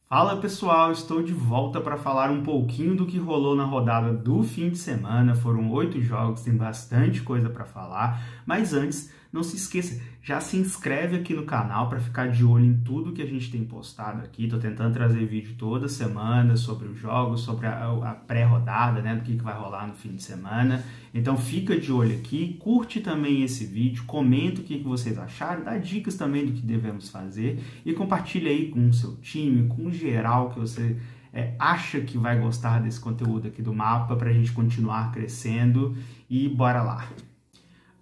Fala pessoal, estou de volta para falar um pouquinho do que rolou na rodada do fim de semana. Foram 8 jogos, tem bastante coisa para falar, mas antes, não se esqueça, já se inscreve aqui no canal para ficar de olho em tudo que a gente tem postado aqui. Estou tentando trazer vídeo toda semana sobre os jogos, sobre a pré-rodada, né, do que vai rolar no fim de semana. Então fica de olho aqui, curte também esse vídeo, comenta o que vocês acharam, dá dicas também do que devemos fazer e compartilha aí com o seu time, com o geral que você acha que vai gostar desse conteúdo aqui do mapa para a gente continuar crescendo e bora lá.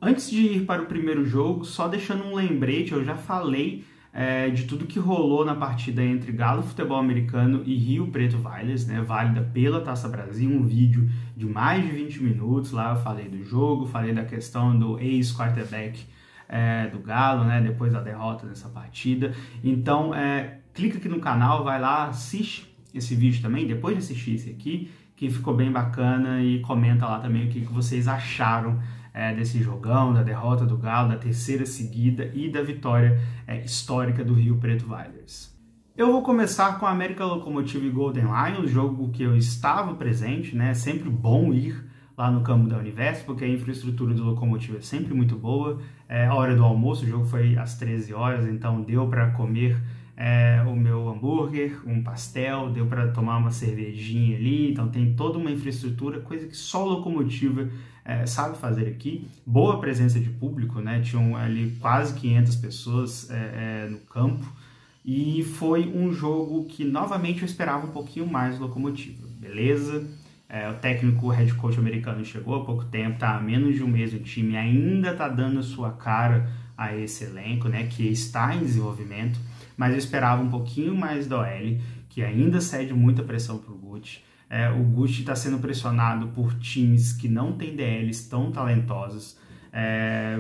Antes de ir para o primeiro jogo, só deixando um lembrete, eu já falei de tudo que rolou na partida entre Galo Futebol Americano e Rio Preto Whalers, né, válida pela Taça Brasil, um vídeo de mais de 20 minutos, lá eu falei do jogo, falei da questão do ex-quarterback do Galo, né, depois da derrota nessa partida. Então, clica aqui no canal, vai lá, assiste esse vídeo também, depois de assistir esse aqui, que ficou bem bacana, e comenta lá também o que vocês acharam desse jogão, da derrota do Galo, da terceira seguida e da vitória histórica do Rio Preto Whalers. Eu vou começar com a América Locomotive Golden Lions, jogo que eu estava presente, né? É sempre bom ir lá no campo da Universo, porque a infraestrutura do Locomotive é sempre muito boa. A hora do almoço, o jogo foi às 13 horas, então deu para comer o meu hambúrguer, um pastel, deu para tomar uma cervejinha ali, então tem toda uma infraestrutura, coisa que só a Locomotiva sabe fazer aqui. Boa presença de público, né? Tinham ali quase 500 pessoas no campo, e foi um jogo que novamente eu esperava um pouquinho mais do Locomotiva, beleza? O técnico, o head coach americano chegou há pouco tempo, tá há menos de um mês no time, ainda tá dando a sua cara a esse elenco, né, que está em desenvolvimento, mas eu esperava um pouquinho mais da OL, que ainda cede muita pressão para o Guti. O Guti está sendo pressionado por times que não têm DLs tão talentosos.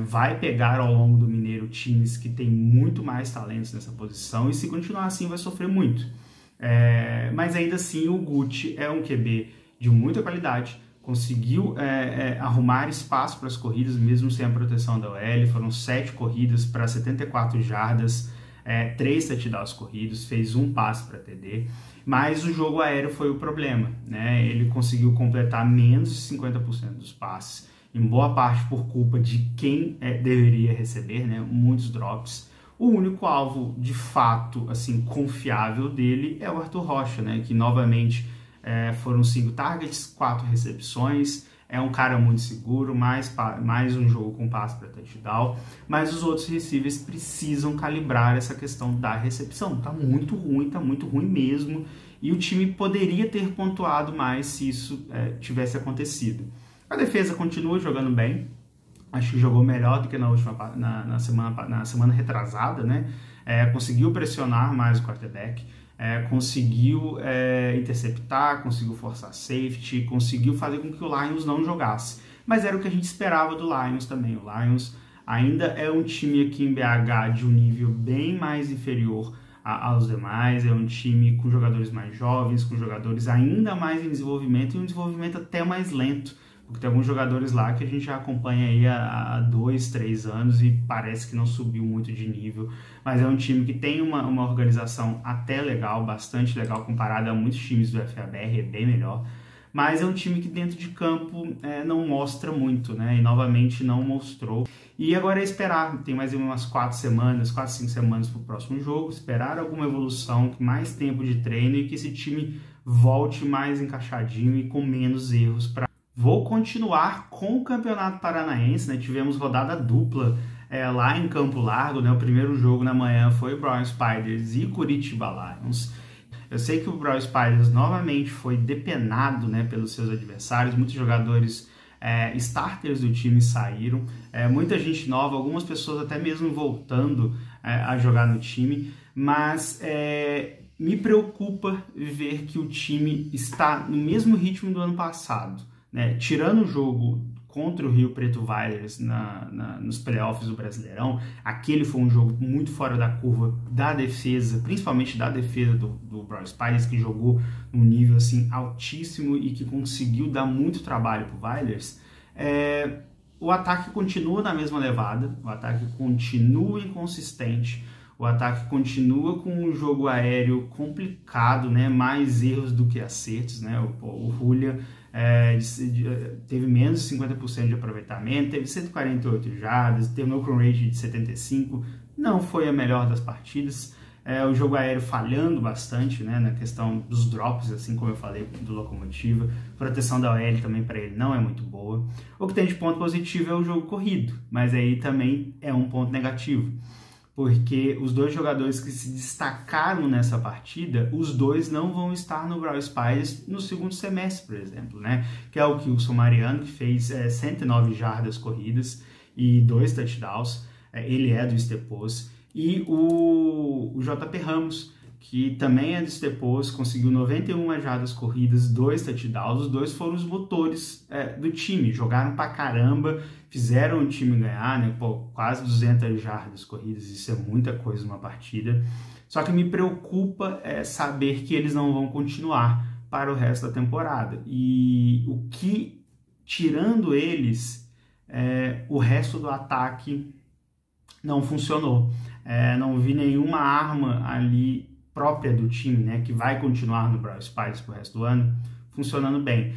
Vai pegar ao longo do Mineiro times que têm muito mais talentos nessa posição, e se continuar assim vai sofrer muito. Mas ainda assim o Guti é um QB de muita qualidade, conseguiu arrumar espaço para as corridas mesmo sem a proteção da OL. Foram 7 corridas para 74 jardas, 3 touchdowns corridos, fez um passe para TD, mas o jogo aéreo foi o problema, né? Ele conseguiu completar menos de 50% dos passes, em boa parte por culpa de quem deveria receber, né? Muitos drops. O único alvo de fato assim confiável dele é o Arthur Rocha, né? Que novamente foram 5 targets, 4 recepções. É um cara muito seguro, mais um jogo com passe para touchdown, mas os outros receivers precisam calibrar essa questão da recepção. Tá muito ruim mesmo, e o time poderia ter pontuado mais se isso tivesse acontecido. A defesa continua jogando bem, acho que jogou melhor do que na semana retrasada, né? Conseguiu pressionar mais o quarterback, conseguiu interceptar, conseguiu forçar safety, conseguiu fazer com que o Lions não jogasse. Mas era o que a gente esperava do Lions também. O Lions ainda é um time aqui em BH de um nível bem mais inferior aos demais. É um time com jogadores mais jovens, com jogadores ainda mais em desenvolvimento, e um desenvolvimento até mais lento, porque tem alguns jogadores lá que a gente já acompanha aí há 2, 3 anos e parece que não subiu muito de nível. Mas é um time que tem uma organização até legal, bastante legal, comparado a muitos times do FABR, é bem melhor. Mas é um time que dentro de campo não mostra muito, né? E novamente não mostrou. E agora é esperar, tem mais umas 4, 5 semanas para o próximo jogo, esperar alguma evolução, mais tempo de treino, e que esse time volte mais encaixadinho e com menos erros para... Vou continuar com o Campeonato Paranaense, né? Tivemos rodada dupla lá em Campo Largo, né? O primeiro jogo na manhã foi Brown Spiders e Curitiba Lions. Eu sei que o Brown Spiders novamente foi depenado, né, pelos seus adversários. Muitos jogadores starters do time saíram, muita gente nova, algumas pessoas até mesmo voltando a jogar no time, mas me preocupa ver que o time está no mesmo ritmo do ano passado. Né, tirando o jogo contra o Rio Preto Whalers nos playoffs do Brasileirão, aquele foi um jogo muito fora da curva da defesa, principalmente da defesa do Brown Spiders, que jogou num nível assim altíssimo e que conseguiu dar muito trabalho para o Whalers. O ataque continua na mesma levada, o ataque continua inconsistente, O ataque continua com um jogo aéreo complicado, né? Mais erros do que acertos, né? O Julian teve menos de 50% de aproveitamento, teve 148 jardas, teve um open rate de 75, não foi a melhor das partidas. O jogo aéreo falhando bastante, né, na questão dos drops, assim como eu falei do Locomotiva. Proteção da OL também para ele não é muito boa. O que tem de ponto positivo é o jogo corrido, mas aí também é um ponto negativo, porque os dois jogadores que se destacaram nessa partida, os dois não vão estar no Brawl Spiders no segundo semestre, por exemplo, né? Que é o Kilson Mariano, que fez 109 jardas corridas e 2 touchdowns, ele é do Stepos, e o JP Ramos, que também é do Stepos, conseguiu 91 jardas corridas, 2 touchdowns. Os dois foram os motores do time, jogaram pra caramba, fizeram o time ganhar, né? Pô, quase 200 jardas corridas, isso é muita coisa numa partida. Só que me preocupa saber que eles não vão continuar para o resto da temporada. E o que, tirando eles, o resto do ataque não funcionou. Não vi nenhuma arma ali própria do time, né, que vai continuar no Brawl Spiders pro resto do ano, funcionando bem.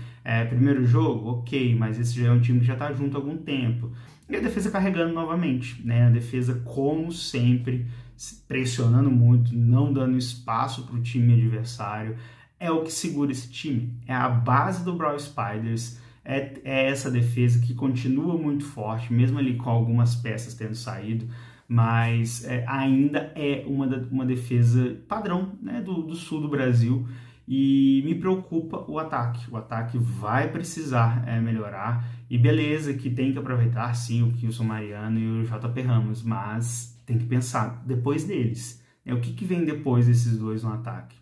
Primeiro jogo, ok, mas esse já é um time que já está junto há algum tempo. E a defesa carregando novamente, né, a defesa, como sempre, pressionando muito, não dando espaço para o time adversário, é o que segura esse time. É a base do Brawl Spiders, é essa defesa que continua muito forte, mesmo ali com algumas peças tendo saído, mas ainda é uma defesa padrão, né, do sul do Brasil, e me preocupa o ataque. O ataque vai precisar melhorar, e beleza que tem que aproveitar sim o Kilson Mariano e o JP Ramos, mas tem que pensar depois deles, né, o que vem depois desses dois no ataque.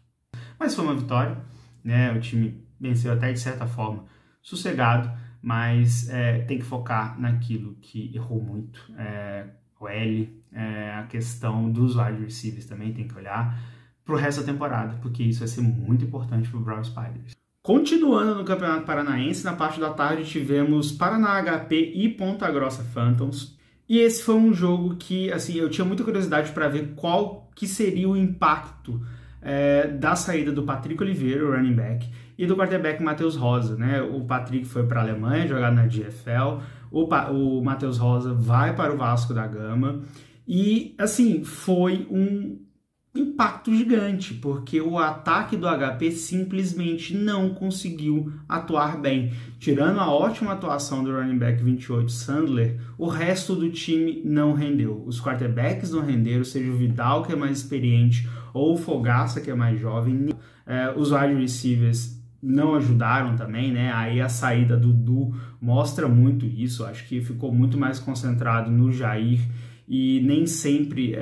Mas foi uma vitória, né, o time venceu até de certa forma sossegado, mas tem que focar naquilo que errou muito. O L, a questão dos wide receivers também tem que olhar para o resto da temporada, porque isso vai ser muito importante para o Brawl Spiders. Continuando no Campeonato Paranaense, na parte da tarde tivemos Paraná HP e Ponta Grossa Phantoms, e esse foi um jogo que assim, eu tinha muita curiosidade para ver qual que seria o impacto da saída do Patrick Oliveira, o running back, e do quarterback Matheus Rosa, né? O Patrick foi para a Alemanha jogar na GFL, o Matheus Rosa vai para o Vasco da Gama, e assim, foi um impacto gigante, porque o ataque do HP simplesmente não conseguiu atuar bem. Tirando a ótima atuação do running back 28, Sandler, o resto do time não rendeu. Os quarterbacks não renderam, seja o Vidal, que é mais experiente, ou o Fogaça, que é mais jovem. Os wide receivers não ajudaram também, né? Aí a saída do Du mostra muito isso. Acho que ficou muito mais concentrado no Jair e nem sempre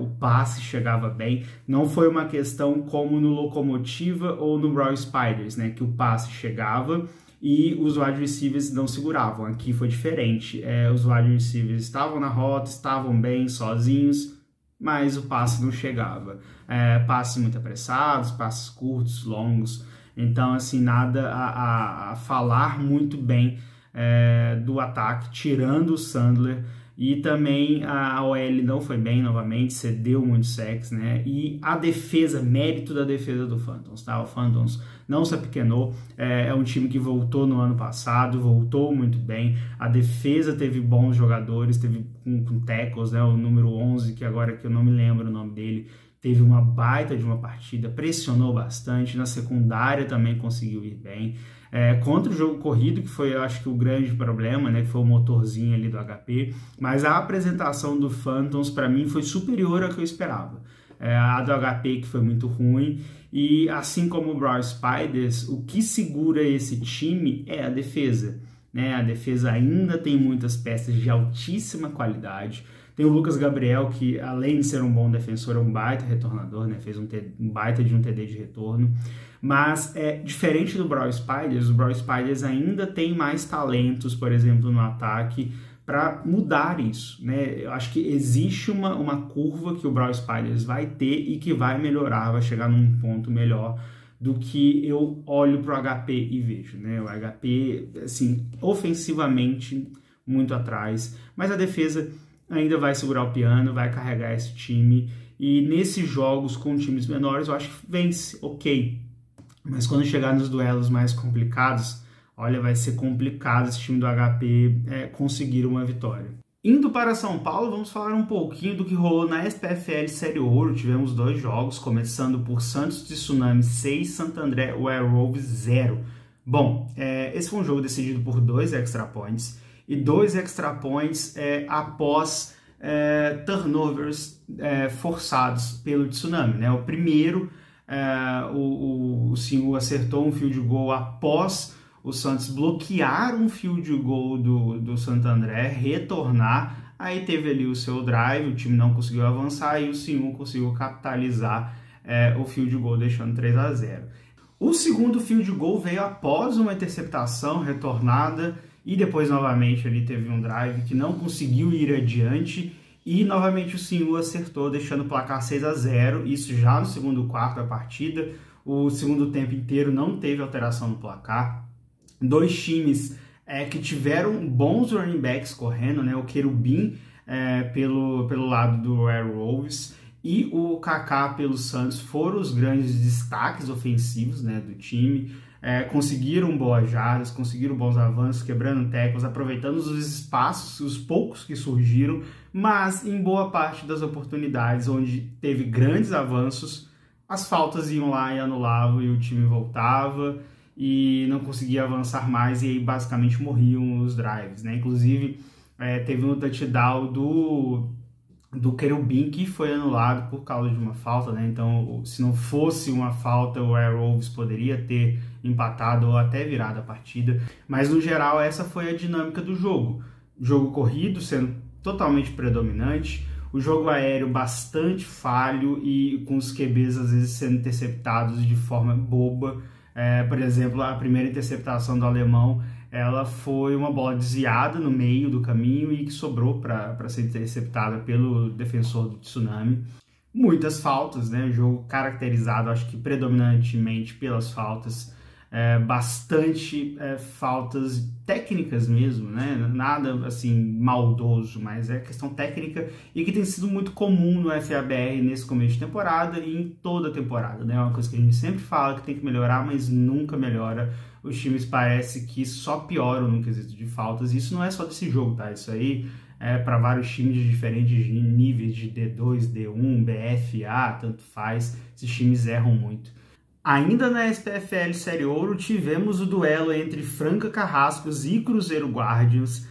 o passe chegava bem. Não foi uma questão como no Locomotiva ou no Brawl Spiders, né? Que o passe chegava e os wide receivers não seguravam. Aqui foi diferente. Os wide receivers estavam na rota, estavam bem sozinhos, mas o passe não chegava. Passes muito apressados, passes curtos, longos. Então, assim, nada a falar muito bem do ataque, tirando o Sandler. E também a OL não foi bem novamente, cedeu muitos sacks, né? E a defesa, mérito da defesa do Phantoms, tá? O Phantoms não se apequenou, é um time que voltou no ano passado, voltou muito bem. A defesa teve bons jogadores, teve com tackles, né? O número 11, que agora que eu não me lembro o nome dele, teve uma baita de uma partida, pressionou bastante, na secundária também conseguiu ir bem. Contra o jogo corrido, que foi, eu acho que o grande problema, né, que foi o motorzinho ali do HP, mas a apresentação do Phantoms, para mim, foi superior ao que eu esperava. A do HP, que foi muito ruim, e assim como o Brawl Spiders, o que segura esse time é a defesa, né? A defesa ainda tem muitas peças de altíssima qualidade. Tem o Lucas Gabriel, que além de ser um bom defensor, é um baita retornador, né? Fez um baita de um TD de retorno. Mas, diferente do Brawl Spiders, o Brawl Spiders ainda tem mais talentos, por exemplo, no ataque, para mudar isso, né? Eu acho que existe uma curva que o Brawl Spiders vai ter e que vai melhorar, vai chegar num ponto melhor do que eu olho para o HP e vejo, né? O HP, assim, ofensivamente, muito atrás, mas a defesa ainda vai segurar o piano, vai carregar esse time e nesses jogos com times menores eu acho que vence, ok. Mas quando chegar nos duelos mais complicados, olha, vai ser complicado esse time do HP conseguir uma vitória. Indo para São Paulo, vamos falar um pouquinho do que rolou na SPFL Série Ouro. Tivemos 2 jogos, começando por Santos Tsunami 6, Santo André Werewolves 0. Bom, esse foi um jogo decidido por 2 extra points, e 2 extra points após turnovers forçados pelo Tsunami, né? O primeiro, o Singu acertou um field goal após o Santos bloquear um field goal do Santo André, retornar, aí teve ali o seu drive, o time não conseguiu avançar e o Singu conseguiu capitalizar o field goal, deixando 3-0. O segundo field goal veio após uma interceptação retornada e depois novamente ele teve um drive que não conseguiu ir adiante e novamente o Singu acertou, deixando o placar 6-0, isso já no segundo quarto da partida. O segundo tempo inteiro não teve alteração no placar. 2 times que tiveram bons running backs correndo, né? O Querubim pelo lado do Werewolves e o Kaká pelo Santos foram os grandes destaques ofensivos, né, do time. Conseguiram boas jardas, conseguiram bons avanços, quebrando tackles, aproveitando os espaços, os poucos que surgiram, mas em boa parte das oportunidades onde teve grandes avanços, as faltas iam lá e anulavam e o time voltava e não conseguia avançar mais e aí basicamente morriam os drives, né? Inclusive teve um touchdown do Querubim que foi anulado por causa de uma falta, né? Então, se não fosse uma falta, o Werewolves poderia ter empatado ou até virado a partida. Mas, no geral, essa foi a dinâmica do jogo. Jogo corrido sendo totalmente predominante, o jogo aéreo bastante falho e com os QBs às vezes sendo interceptados de forma boba. Por exemplo, a primeira interceptação do alemão, ela foi uma bola desviada no meio do caminho e que sobrou para ser interceptada pelo defensor do Tsunami. Muitas faltas, né? O jogo caracterizado, acho que predominantemente pelas faltas, bastante faltas técnicas mesmo, né? Nada assim maldoso, mas é questão técnica e que tem sido muito comum no FABR nesse começo de temporada e em toda a temporada, né? É uma coisa que a gente sempre fala que tem que melhorar, mas nunca melhora. Os times parece que só pioram no quesito de faltas, e isso não é só desse jogo, tá? Isso aí para vários times de diferentes níveis de D2, D1, BF, A, tanto faz, esses times erram muito. Ainda na SPFL Série Ouro, tivemos o duelo entre Franca Carrascos e Cruzeiro Guardians.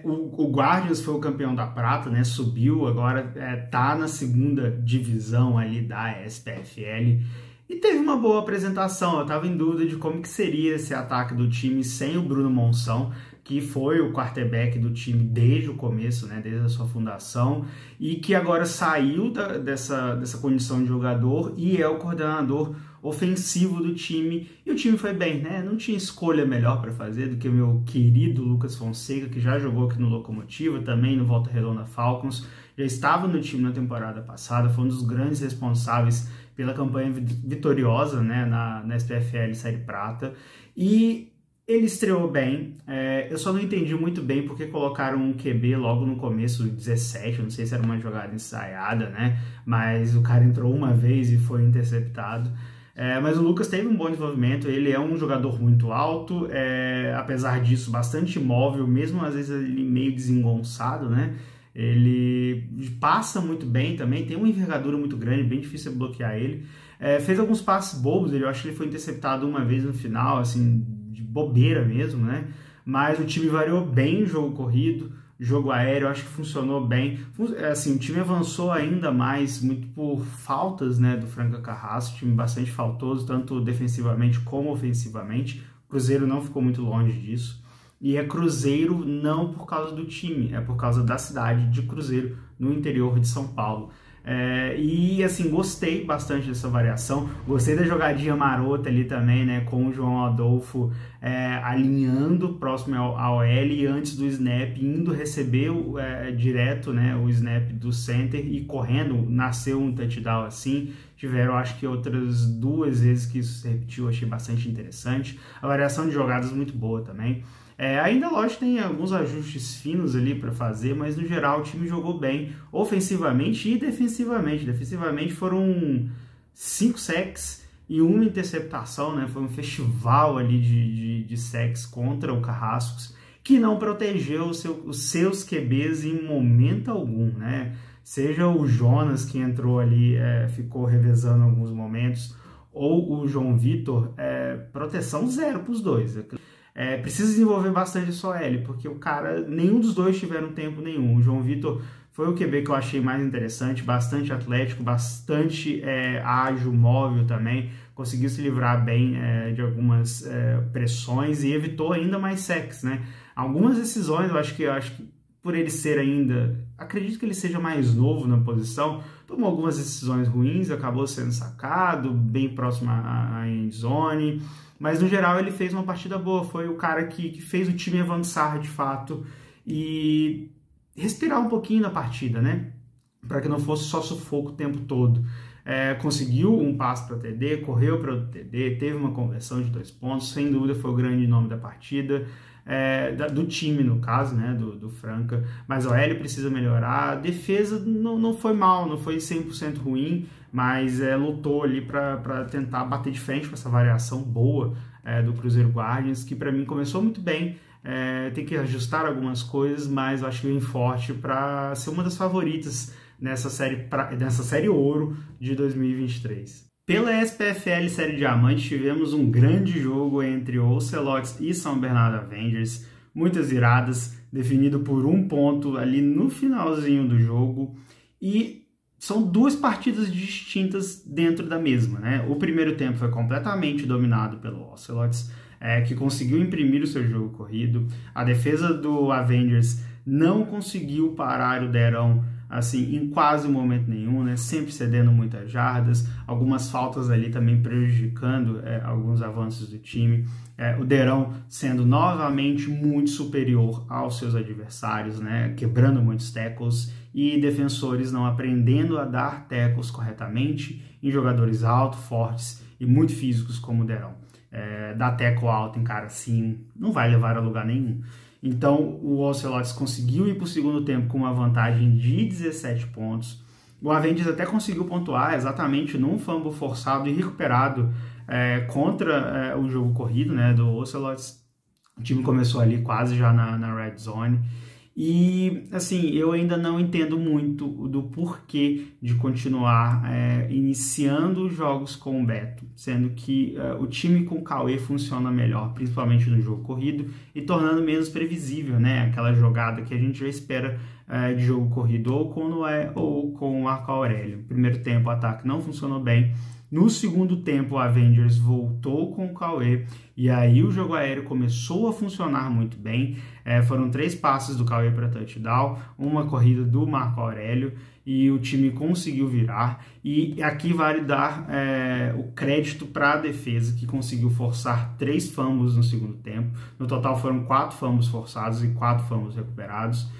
O Guardians foi o campeão da prata, né? Subiu, agora tá na segunda divisão ali da SPFL. E teve uma boa apresentação. Eu estava em dúvida de como que seria esse ataque do time sem o Bruno Monção, que foi o quarterback do time desde o começo, né, desde a sua fundação, e que agora saiu dessa condição de jogador e é o coordenador ofensivo do time, e o time foi bem, né? Não tinha escolha melhor para fazer do que o meu querido Lucas Fonseca, que já jogou aqui no Locomotiva, também no Volta Redonda Falcons, já estava no time na temporada passada, foi um dos grandes responsáveis pela campanha vitoriosa, né, na SPFL Série Prata, e ele estreou bem. Eu só não entendi muito bem porque colocaram um QB logo no começo, 17, não sei se era uma jogada ensaiada, né, mas o cara entrou uma vez e foi interceptado. Mas o Lucas teve um bom desenvolvimento, ele é um jogador muito alto, apesar disso bastante móvel, mesmo às vezes ele meio desengonçado, né? Ele passa muito bem também, tem uma envergadura muito grande, bem difícil de bloquear ele. Fez alguns passes bobos, eu acho que ele foi interceptado uma vez no final, assim, de bobeira mesmo, né? Mas o time variou bem o jogo corrido, jogo aéreo, acho que funcionou bem. Assim, o time avançou ainda mais, muito por faltas, né, do Franca Carrasco, time bastante faltoso, tanto defensivamente como ofensivamente. O Cruzeiro não ficou muito longe disso. E é Cruzeiro não por causa do time, é por causa da cidade de Cruzeiro, no interior de São Paulo. E assim, gostei bastante dessa variação, gostei da jogadinha marota ali também, né, com o João Adolfo alinhando próximo ao L e antes do snap, indo receber direto, né, o snap do center e correndo, nasceu um touchdown assim. Tiveram, acho que outras 2 vezes que isso se repetiu, achei bastante interessante. A variação de jogadas muito boa também. Ainda, lógico, tem alguns ajustes finos ali para fazer, mas no geral o time jogou bem, ofensivamente e defensivamente. Defensivamente foram 5 sacks e uma interceptação, né? Foi um festival ali de sacks contra o Carrascos, que não protegeu os seus QBs em momento algum, né? Seja o Jonas, que entrou ali, ficou revezando alguns momentos, ou o João Vitor, proteção zero para os dois. Precisa desenvolver bastante a OL, porque nenhum dos dois tiveram tempo nenhum. O João Vitor foi o QB que eu achei mais interessante, bastante atlético, bastante ágil, móvel também, conseguiu se livrar bem de algumas pressões e evitou ainda mais sacks, né? Algumas decisões, eu acho que por ele ser ainda, acredito que ele seja mais novo na posição, tomou algumas decisões ruins, acabou sendo sacado, bem próximo à endzone, mas no geral ele fez uma partida boa, foi o cara que fez o time avançar de fato e respirar um pouquinho na partida, né? Para que não fosse só sufoco o tempo todo. Conseguiu um passe para TD, correu para o TD, teve uma conversão de 2 pontos, sem dúvida foi o grande nome da partida, do time no caso, né, do Franca, mas a OL precisa melhorar, a defesa não foi mal, não foi 100% ruim, mas lutou ali para tentar bater de frente com essa variação boa do Cruzeiro Guardians, que para mim começou muito bem, tem que ajustar algumas coisas, mas eu acho que vem forte para ser uma das favoritas nessa série Ouro de 2023. Pela SPFL Série Diamante, tivemos um grande jogo entre Ocelotes e São Bernardo Avengers, muitas viradas, definido por 1 ponto ali no finalzinho do jogo, e são 2 partidas distintas dentro da mesma, né? O primeiro tempo foi completamente dominado pelo Ocelotes, que conseguiu imprimir o seu jogo corrido. A defesa do Avengers não conseguiu parar o Derão assim, em quase momento nenhum, né? Sempre cedendo muitas jardas, algumas faltas ali também prejudicando alguns avanços do time. O Derão sendo novamente muito superior aos seus adversários, né? Quebrando muitos tackles, e defensores não aprendendo a dar tackles corretamente em jogadores altos, fortes e muito físicos como o Derão. Dar tackle alto em cara assim não vai levar a lugar nenhum. Então, o Ocelotes conseguiu ir para o segundo tempo com uma vantagem de 17 pontos. O Avengers até conseguiu pontuar exatamente num fumble forçado e recuperado contra o jogo corrido, né, do Ocelotes. O time começou ali quase já na red zone. E, assim, eu ainda não entendo muito do porquê de continuar iniciando jogos com o Beto, sendo que o time com o Cauê funciona melhor, principalmente no jogo corrido, e tornando menos previsível, né? Aquela jogada que a gente já espera de jogo corrido, ou com o Noé ou com o Marco Aurélio. No primeiro tempo o ataque não funcionou bem. No segundo tempo, o Avengers voltou com o Cauê e aí o jogo aéreo começou a funcionar muito bem. Foram 3 passes do Cauê para touchdown, uma corrida do Marco Aurélio e o time conseguiu virar. E aqui vale dar o crédito para a defesa, que conseguiu forçar 3 fumbles no segundo tempo. No total foram 4 fumbles forçados e 4 fumbles recuperados.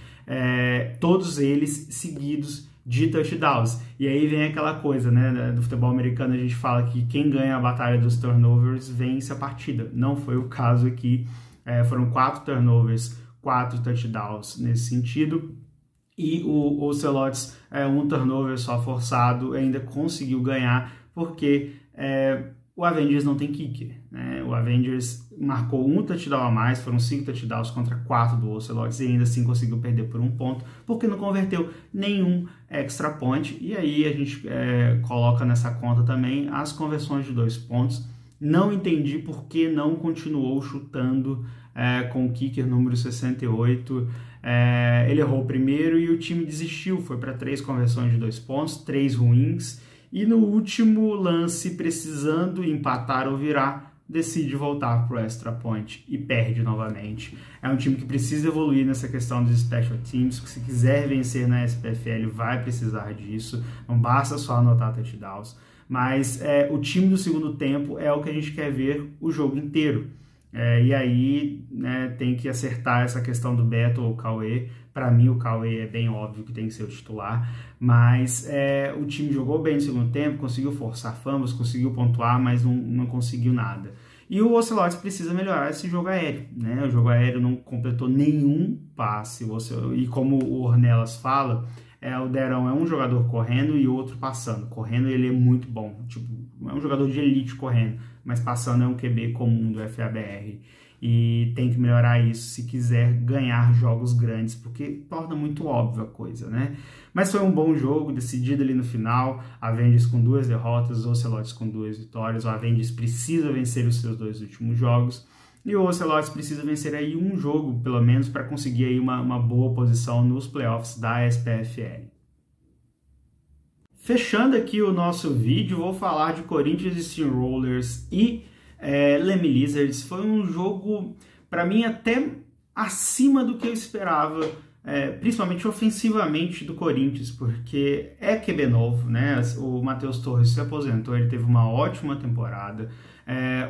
Todos eles seguidos de touchdowns. E aí vem aquela coisa, né, do futebol americano, a gente fala que quem ganha a batalha dos turnovers vence a partida. Não foi o caso aqui, foram 4 turnovers, 4 touchdowns nesse sentido, e o Ocelotes, um turnover só forçado, ainda conseguiu ganhar, porque o Avengers não tem kicker, né? O Avengers marcou 1 touchdown a mais, foram 5 touchdowns contra 4 do Ocelotes, e ainda assim conseguiu perder por 1 ponto, porque não converteu nenhum extra point. E aí a gente coloca nessa conta também as conversões de 2 pontos. Não entendi por que não continuou chutando com o kicker número 68. Ele errou o primeiro e o time desistiu, foi para 3 conversões de 2 pontos, 3 ruins. E no último lance, precisando empatar ou virar, decide voltar para o extra point e perde novamente. É um time que precisa evoluir nessa questão dos special teams, que se quiser vencer na SPFL vai precisar disso, não basta só anotar touchdowns. Mas o time do segundo tempo é o que a gente quer ver o jogo inteiro. E aí, né, tem que acertar essa questão do Beto ou Cauê. Para mim, o Cauê é bem óbvio que tem que ser o titular, mas o time jogou bem no segundo tempo, conseguiu forçar fumbles, conseguiu pontuar, mas não conseguiu nada. E o Ocelotes precisa melhorar esse jogo aéreo, né? O jogo aéreo não completou nenhum passe. E como o Ornelas fala, o Derão é um jogador correndo e outro passando. Correndo ele é muito bom, tipo, é um jogador de elite correndo, mas passando é um QB comum do FABR. E tem que melhorar isso se quiser ganhar jogos grandes, porque torna muito óbvio a coisa, né? Mas foi um bom jogo, decidido ali no final. Avengers com 2 derrotas, o Ocelotes com 2 vitórias. O Avengers precisa vencer os seus 2 últimos jogos. E o Ocelotes precisa vencer aí um jogo, pelo menos, para conseguir aí uma boa posição nos playoffs da SPFL. Fechando aqui o nosso vídeo, vou falar de Corinthians Steamrollers e Leme Lizards. Foi um jogo, para mim, até acima do que eu esperava, principalmente ofensivamente do Corinthians, porque é QB novo, né? O Matheus Torres se aposentou, ele teve uma ótima temporada.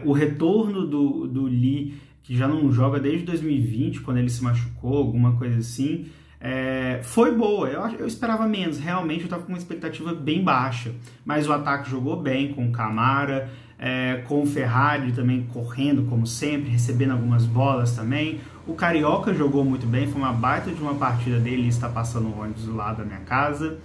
O retorno do Lee, que já não joga desde 2020, quando ele se machucou, alguma coisa assim, foi boa. Eu esperava menos, realmente eu estava com uma expectativa bem baixa, mas o ataque jogou bem com o Camara, com o Ferrari também correndo como sempre, recebendo algumas bolas também. O Carioca jogou muito bem, foi uma baita de uma partida dele, está passando o ônibus do lado da minha casa.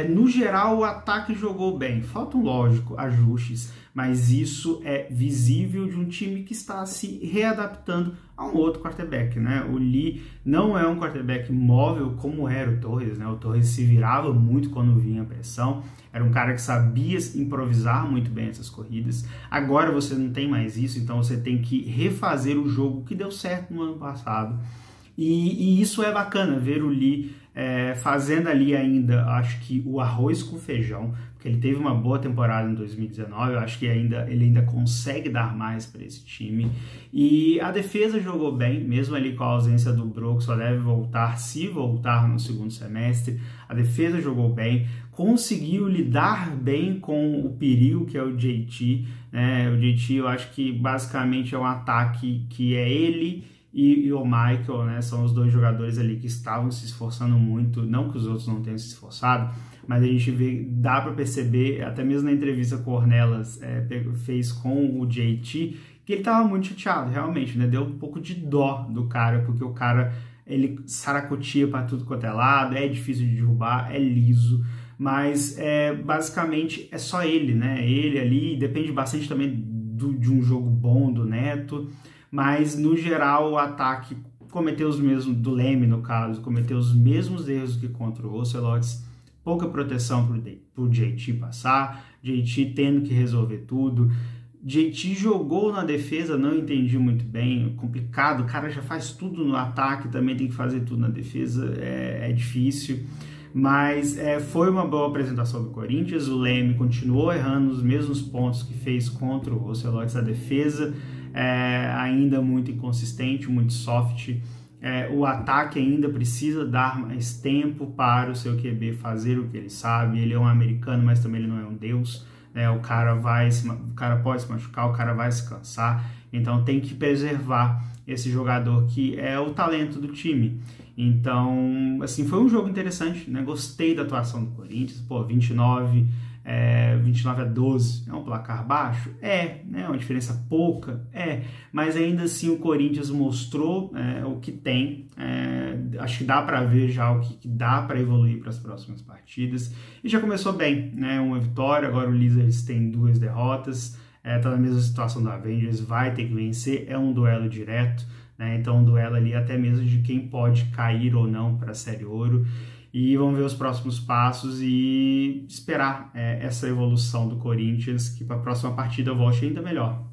No geral, o ataque jogou bem, faltam, lógico, ajustes, mas isso é visível de um time que está se readaptando a um outro quarterback, né? O Lee não é um quarterback móvel como era o Torres, né? O Torres se virava muito quando vinha a pressão, era um cara que sabia improvisar muito bem essas corridas. Agora você não tem mais isso, então você tem que refazer o jogo que deu certo no ano passado. E isso é bacana, ver o Lee fazendo ali ainda, acho que o arroz com feijão, porque ele teve uma boa temporada em 2019, eu acho que ele ainda consegue dar mais para esse time. E a defesa jogou bem, mesmo ali com a ausência do Bro, que só deve voltar, se voltar no segundo semestre. A defesa jogou bem, conseguiu lidar bem com o perigo que é o JT, né? O JT eu acho que basicamente é um ataque que é ele e o Michael, né, são os dois jogadores ali que estavam se esforçando muito, não que os outros não tenham se esforçado, mas a gente dá para perceber, até mesmo na entrevista que o Ornelas fez com o JT, que ele estava muito chateado, realmente, né, deu um pouco de dó do cara, porque o cara, ele saracotia para tudo quanto é lado, é difícil de derrubar, é liso, mas basicamente é só ele, né, ele ali, depende bastante também de um jogo bom do Neto, mas no geral o ataque cometeu os mesmos, do Leme no caso, cometeu os mesmos erros que contra o Ocelotes, pouca proteção para o JT passar, JT tendo que resolver tudo. JT jogou na defesa, não entendi muito bem, complicado, o cara já faz tudo no ataque, também tem que fazer tudo na defesa, é difícil. Mas foi uma boa apresentação do Corinthians, o Leme continuou errando os mesmos pontos que fez contra o Ocelotes, a defesa ainda muito inconsistente, muito soft, o ataque ainda precisa dar mais tempo para o seu QB fazer o que ele sabe. Ele é um americano, mas também ele não é um deus, né? O cara pode se machucar, o cara vai se cansar, então tem que preservar esse jogador que é o talento do time. Então, assim, foi um jogo interessante, né? Gostei da atuação do Corinthians, 29 a 12, é um placar baixo? Né? Uma diferença pouca? Mas ainda assim o Corinthians mostrou o que tem, acho que dá para ver já o que dá para evoluir para as próximas partidas, e já começou bem, né? Uma vitória, agora o Lizards tem 2 derrotas, tá na mesma situação do Avengers, vai ter que vencer, é um duelo direto, né? Então um duelo ali até mesmo de quem pode cair ou não para a Série Ouro. E vamos ver os próximos passos e esperar essa evolução do Corinthians, que para a próxima partida volte ainda melhor.